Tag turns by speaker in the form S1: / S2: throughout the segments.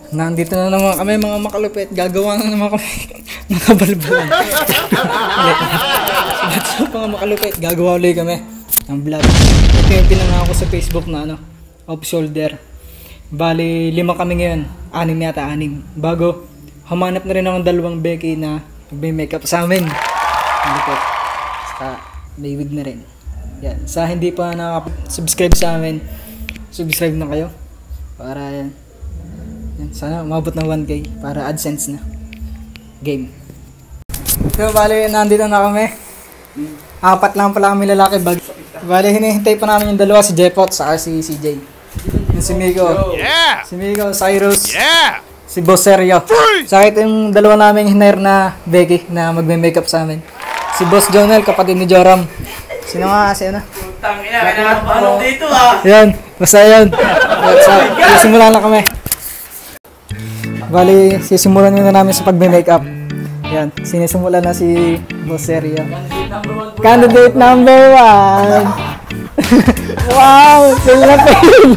S1: Nandito na naman kami mga makalupit. Gagawa na naman kami ng kabalbalan. So, mga makalupit. Gagawa ulit kami ng vlog. Ito yung pinangako sa Facebook na off shoulder. Bali, 5 kami ngayon. 6 yata, 6. Bago, humanap na rin akong 2 Becky na mag-makeup sa amin. Malupit. Saka, may wig na rin. Yan. Sa hindi pa nakaka-subscribe sa amin, subscribe na kayo. Para yan. Sana umabot ng 1K para AdSense na. Game. So, bali, nandito na kami. 4 lang pala kami lalaki. Bali, hinihintay pa namin yung 2, si Jepot saka si CJ. Yung si Miko.
S2: Yeah!
S1: Si Miko, Cyrus.
S2: Yeah!
S1: Si Boss Sergio. Saka ito yung 2 namin hinair na Becky na magme-makeup sa amin. Si Boss Jonel, kapatid ni Joram. Sino nga kasi
S3: Tangina, ano dito ah.
S1: Yan, basta yan. Simulan na kami. Bali, sisimulan muna namin sa pagme-makeup. Yan, sinisimulan na si Boss Sergio. Candidate number 1. Wow, feel na feel.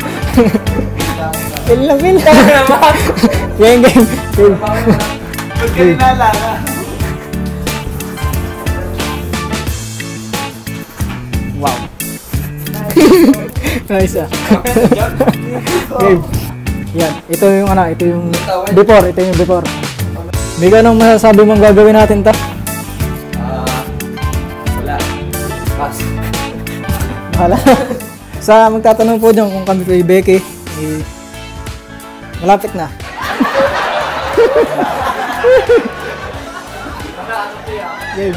S1: Feel na feel. Game. Feel. Wow. Nice ah. Game. Yan, ito yung before. Mika, anong masasabi mong gagawin natin to?
S3: Wala. Pass.
S1: Wala. Sa magtatanong po dyan kung kami kay Becky, malapit na. Game.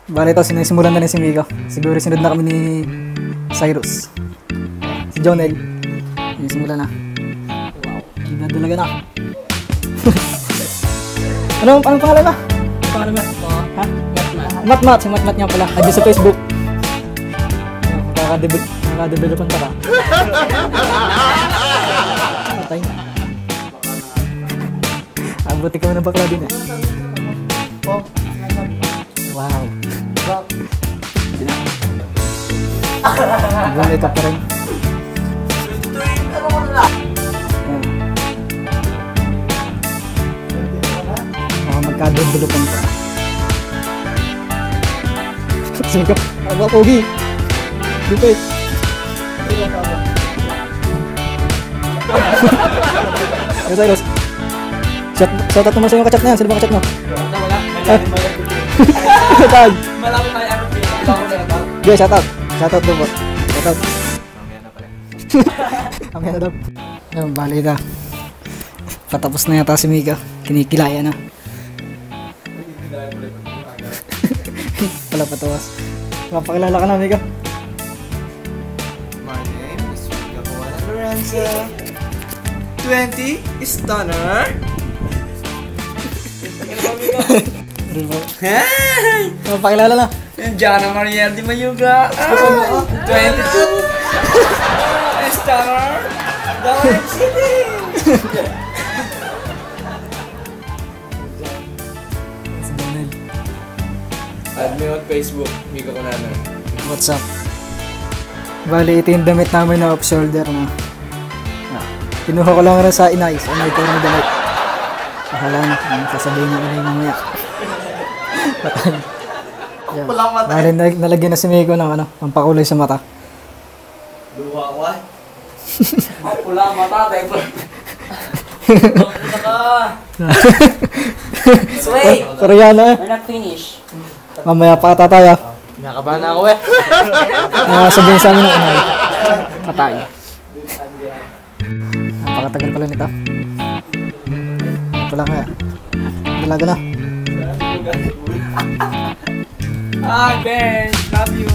S1: Bale ito, sinisimulan na rin si Miko. Siguro sinunod na kami ni Cyrus. Si Jonel. Sinisimulan na. Wow. Nadalaga na. Anong pangalan na? Pangalan ba? Ha? Matmat. Si Matmat niya pala. Adi sa Facebook. Nakaka-developan pa ka. Patay na. Abuti kami ng bakla din eh. Wow. Balik ka pa rin. Magkadulupan pa. Sige ka. Aga pogi. Dupit. Cyrus. Shout out naman sa yung kachat na yan. Sino ba kachat mo?
S3: Wala.
S1: Tag.
S3: Malapit tayo aeroplane.
S1: Okay, shout out. Shout out doon po. Shout out. Mamaya na daw. Ayun, bali na. Patapos na yata si Mika. Kinikilaya na. Pala patawas. Mapakilala ka na, Mika.
S3: My name is Mika Lorenzo. 20 Stunner. Hey!
S1: Mapakilala na.
S3: Yung Jana Mariel Di Mayuga. 22 Stunner. Dawan City. Add me on Facebook, Mika Konana.
S1: What's up? Bali, ito yung damit namin na off-shoulder na. Kinuha ko lang rin sa Inais. Inay ko rin damit. Akala na, sasabihin ng inay mamaya. Bali, nalagyan na si Miko ng pampakulay sa mata.
S3: Luha ko ay. Pula ang mata, tayo po. Pagpunta ka. Sway!
S1: Koreana.
S3: We're not finished.
S1: Mamaya pa tayo.
S3: Nakabahan na ako eh.
S1: Sabihin sa amin ng inay. Patay. Napakatagal pala nito. Wala kaya. Dalaga na.
S3: Hi Ben, love you.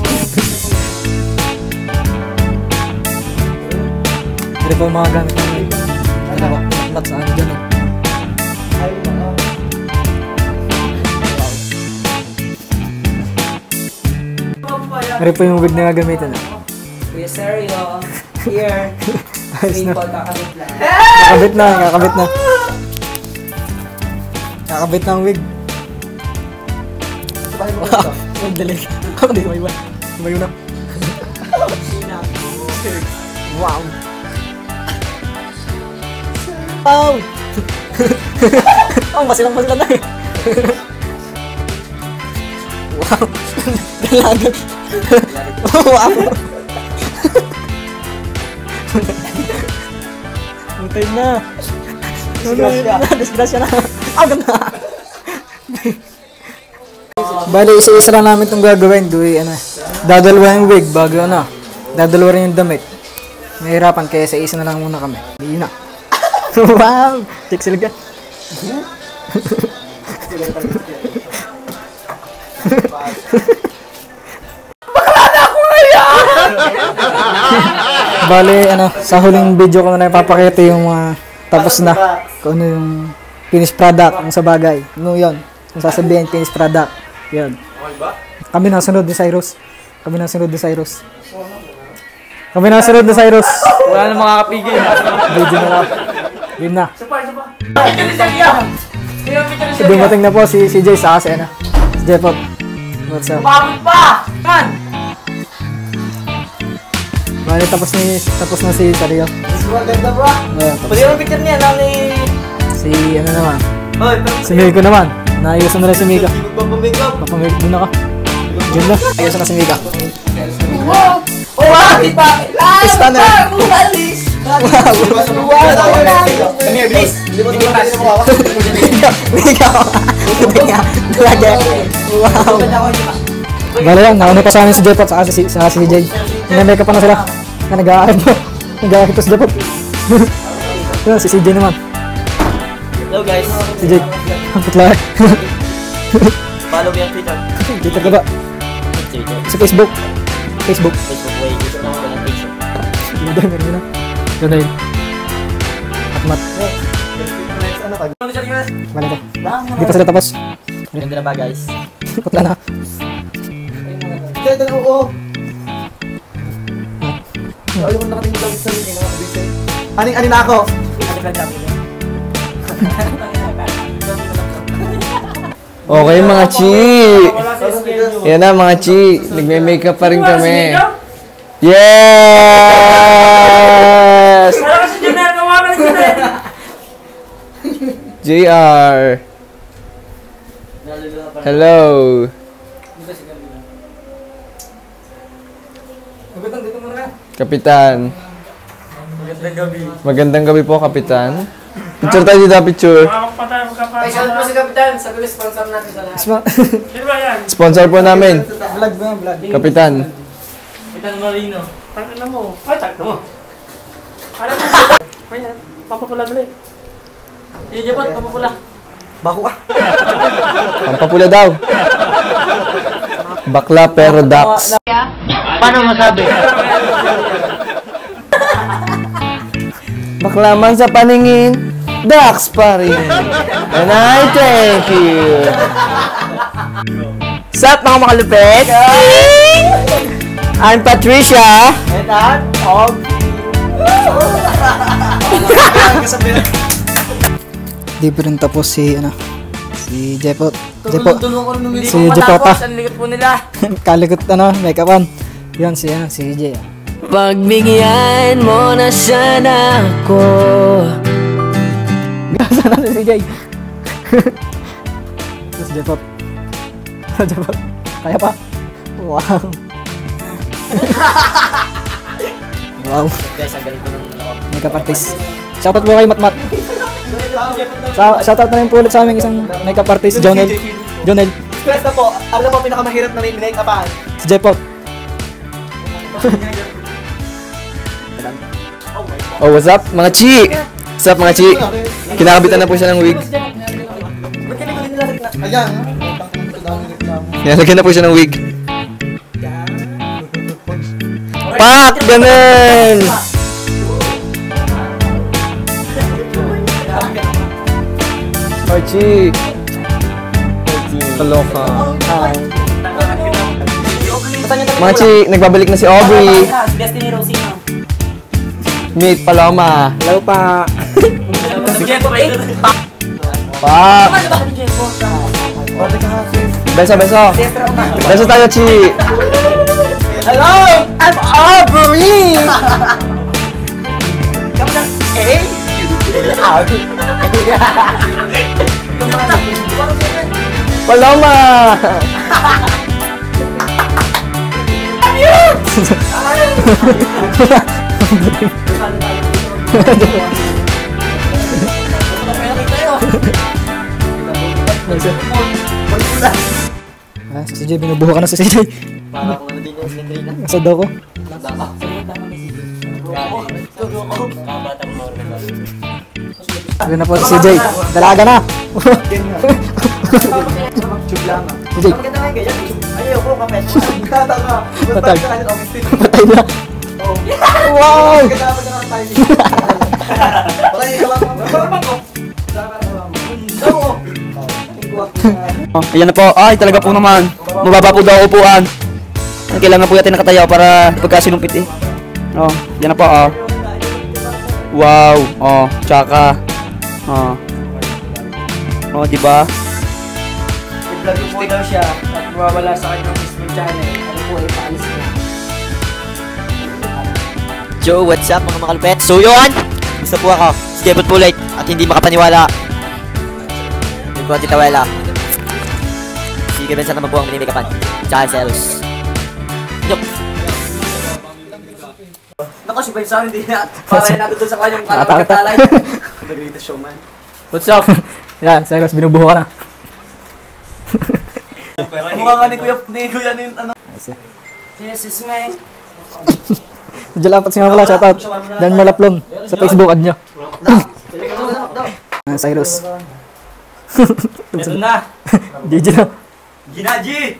S1: Hindi po mga gamit namin. Mat sa ano dyan eh. Ano po yung wig na gagamitin eh?
S3: Kuya Sergio, here.
S1: Ayos na.
S3: Kakabit lang.
S1: Kakabit na, kakabit na. Kakabit na ang wig. Wow. Ang daling. Ako di tumayo. Tumayo na. Wow. Wow. Oh, masilang na eh. Wow. Dalaga. Wow. Mutay na. Disgrasya na. Ah, ganda. Bali, isa-isa lang namin itong gagawin. Dadalawa yung wig bago dadalawa rin yung damit. Mahirapan kaya sa isa na lang muna kami. Hindi na. Wow! Pixel ka. Bali, sa huling video ko na ipapakita yung tapos na. Kung ano yung finished product, ang sa bagay. Ano yun? Kung sasabihin, finished product. Yun. Kami nasunod ni Cyrus. Kami nasunod ni Cyrus.
S3: Wala na makakapigil.
S1: Video na lang. Game na. Dumating na po si Jay sa kasi si Jepot. What's up?
S3: Pagod pa! Man!
S1: Bali, tapos na si Sario.
S3: Maganda bro.
S1: Ayan,
S3: Pwede yung picture niya ni...
S1: si naman.
S3: Hoy, pero...
S1: Si Miko naman. Naayusan na rin si Mika.
S3: Magpapamigap.
S1: Papamigap muna ka. Diyan na. Ayusan na si Mika.
S3: Wow! Oh, kita!
S1: Pista na.
S3: Umalis! Come here, please.
S1: Mika. Lagi. Wow. Bali lang, nauna pa sa amin si Jepot sa si Jay. Nag-makeup pa na sila. Nag-aakit pa. Nag-aakit pa si Jepot. Yun, si CJ naman.
S3: Hello guys.
S1: Si Jay. Ang putla eh.
S3: Follow me on Twitter.
S1: Twitter ka ba? Sa Facebook. Facebook.
S3: Way. Gusto naman ko ng picture.
S1: Meron na. Yun na yun. At mat. Bali ko. Hindi pa sila tapos.
S3: Ganda na ba guys?
S1: Putla na.
S3: Ito na oo. Ayaw ko nakatingin lang sa akin. Aning na ako.
S2: Okay mga chi! Yan na mga chi, nagme-makeup pa rin kami. Yes! JR! Hello! Kapitan. Magandang gabi po, Kapitan. Picture tayo dito, picture.
S3: Paisal po si Kapitan. Sabi ko sponsor natin sa lahat.
S2: Sponsor po namin.
S1: Vlog ba? Vlog.
S2: Kapitan.
S3: Kapitan Marino. Tangina mo. Ay, tangina mo. Ano mo? Ayan, papapula dali. Yung Jepot, papapula.
S1: Bako ka.
S2: Pampapula daw. Bakla pero ducks.
S3: Paano masabi?
S2: Bakla man sa paningin, ducks pa rin. And I thank you. Sup mga makalupit? I'm Patricia.
S3: And that,
S1: Di pa rin tapos si Jepot.
S3: tulungan ko nung
S1: Si Jepota.
S3: Ang likot po nila.
S1: Kalikot make-upan. Yun si Jay.
S4: Pagbigyan mo na sana ako.
S1: Gasa na si Jay. Tapos Jepot. Jepot. Kaya pa. Wow. Wow.
S3: Guys, ang galing ko ng
S1: Makeup artist. Shoutout po kay Matmat. Shoutout na rin po ulit sa aming isang makeup artist, Jonel.
S3: Pwesta po, alam mo pinakamahirap na make-upan.
S1: Si Jepot.
S2: Oh, what's up mga chi? What's up mga chi? Kinakabitan na po siya ng wig. Nilagyan na po siya ng wig. Pak! Ganun! Oh, chi! Kaloka. Mga chi, nagbabalik na si Aubrey.
S3: Destiny Rosino.
S2: Meet Paloma.
S1: Hello pa.
S3: Si Jepot,
S2: Pak!
S3: Ano ba ni Jepot?
S2: Beso, beso. Beso tayo, Chi.
S1: Hello! I'm Aubrey!
S2: Paloma!
S1: Ah, si CJ, binubuho ka na sa CJ.
S3: Para kung ano din yung slendrina.
S1: Asad ako.
S3: Kabatang mo rin.
S1: Ayun na po si CJ. Dalaga na. CJ.
S3: Ayoko, kapet.
S1: Patay. Patay na. Wow!
S2: Ayan na po. Ay, talaga po naman. Mababa po daw upuan. Kailangan po natin nakatayo para pagkasinumpit eh. Oh, yan na po oh. Wow. Oh, tsaka. Oh. Oh, di ba?
S3: I-vlog ko po daw siya at mawawala sa kanyang Facebook channel. Ano po ay paalis na.
S5: Joe, what's up mga makalupet? So yun! Gusto po ako, si Debut Pulite at hindi makapaniwala. Yung ko titawela. Si Kevin sana magbuwang minimikapan. Tsaka si Eros. Yok!
S3: Naku, si Benson, hindi na. Para natin doon sa kanyang
S1: Nakatakot.
S3: katalay. The greatest showman.
S1: What's up? Yan, Cyrus, binubuho ka na.
S3: Mukha nga ni Kuya yung ano. Yes, is me.
S1: Diyan lang si Mamala, shoutout. Dan Malaplon sa Facebook ad nyo. Ah, Cyrus.
S3: Ito na.
S1: GG na.
S3: Ginaji!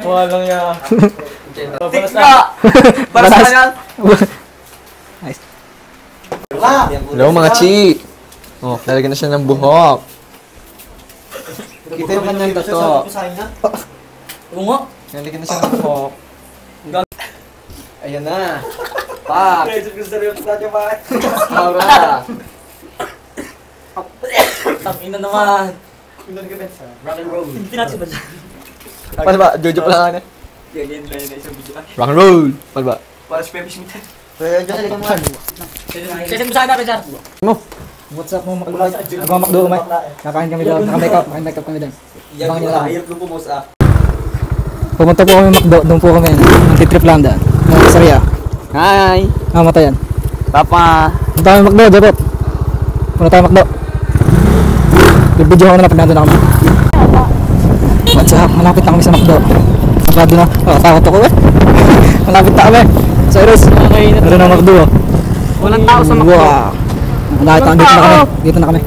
S1: Wala lang niya.
S3: Tikka! Para sa kanya.
S1: Nice.
S2: Hello mga Chi. Oh, lalagyan na siya ng buhok. Kita yung kanyang tato.
S3: Oo nga.
S2: Lalagyan na siya ng buhok. Ayan na. Pak! Aura!
S3: Tangina naman. Rock and roll. Hindi natin ba dyan?
S2: Paano ba? Jojo pala ka na.
S3: Gagawin tayo na isang video.
S2: Rock and roll! Paano ba?
S3: Para sa Pepe Schmidt.
S5: Kasi mo sana, Richard.
S1: Mo. What's up mo makalupit? Nagmamakdo umay. Nakain kami doon. Naka-makeup kami doon. Abangan nyo lang.
S3: Hirap ko pumos ah.
S1: Pumunta po kami Macdo. Doon po kami. Antitrip lang daan. Mga Saria.
S2: Hi!
S1: Ah, matayan.
S2: Papa!
S1: Punta kami Macdo, Jabot. Punta tayo Macdo. Video ko na pag nandun na kami. What's up? Malapit na kami sa Macdo. Sabado na. Oh, takot ako eh. Malapit na kami. Cyrus. Meron na Macdo.
S5: Walang tao sa Macdo.
S1: Wow. Nakita dito na kami. Dito na kami.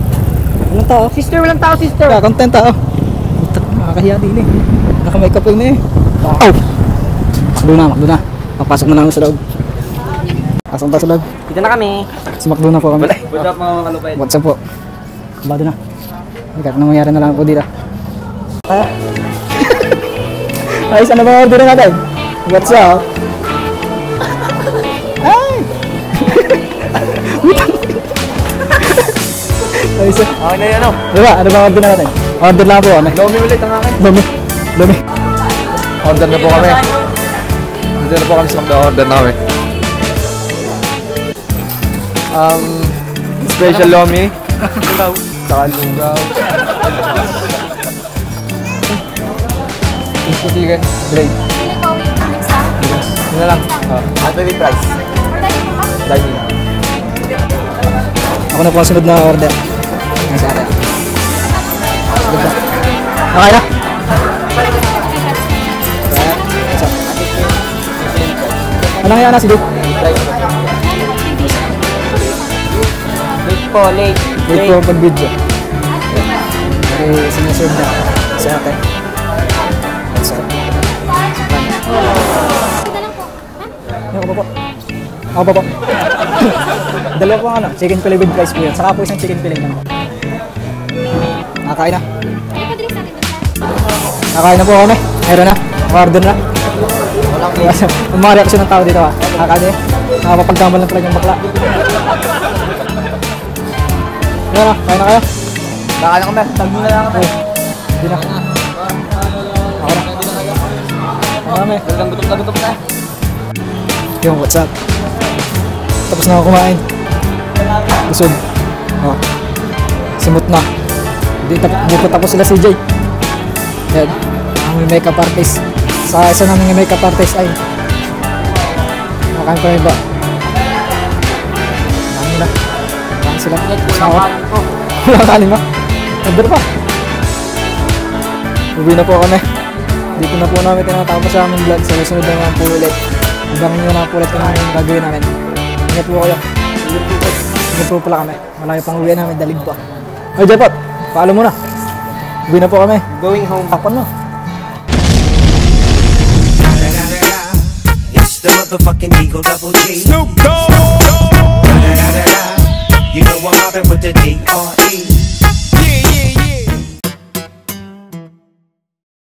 S1: Walang tao.
S5: Sister, walang tao, sister.
S1: Kaya content tao. Nakakahiya din eh. Naka-makeup yun eh. Ow! Macdo na. Papasok na namin sa loob. Pasok tayo sa loob.
S5: Dito na kami.
S1: Si Macdo na po kami.
S3: What's up mga makalupit?
S1: What's up po? Sabado na. Kahit anong mangyari na lang po dito. Ayos, ano ba order natin? What's up? Ay! Ayos.
S2: Okay na yan oh.
S1: Diba? Ano ba order natin? Order lang po kami.
S2: Lomi ulit ang akin.
S1: Lumi.
S2: Order na po kami. Order na po kami sa Macdo. Order na kami. Special Lomi. Saka lugaw. Chicken. Blade. Yun na lang. At maybe price. Dining.
S1: Ako na po ang sunod na order. Ang sa akin. Okay na? What's up? Ano kaya na si Duke?
S5: Late po, late.
S1: Wait po pag video. Okay, sinusunod na sa akin. What's up? Ako pa po. Ako pa po. Dalawa po ano, chicken fillet with rice po yun. Saka po isang chicken fillet lang po. Nakakain na. Nakakain na po kami. Meron na. Order na. Ang mga reaksyon ng tao dito ha. Nakakain eh. Nakapapagkamal lang talaga yung bakla. Yan na, kain na kayo.
S2: Baka na kami. Tag mo na lang kami.
S1: Hindi na. Ako na. Kami.
S2: Talagang gutom na gutom na.
S1: Yung what's up? Tapos na ako kumain. Busog. Oh. Simot na. Hindi pa tapos sila CJ. Yan. Ang may makeup artist. Sa isa namin yung makeup artist ay makain ko na iba. Dami na. Dami sila. Sawa. Wala kalim ba? Order pa. Uwi na po kami. Dito na po namin tinatapos sa aming vlog. Sa susunod na naman po ulit. Hanggang nyo na po ulit kung anong gagawin namin. Ingat po kayo. Ingat po pala kami. Malayo pang uwi namin. Dalig pa. Ay, Jepot. Paalam muna. Uwi na po kami.
S2: Going home.
S1: Takpan mo.
S6: It's the motherfucking Eagle Double G. Snoop Dogg. You know I'm mobbing with the D.R.E.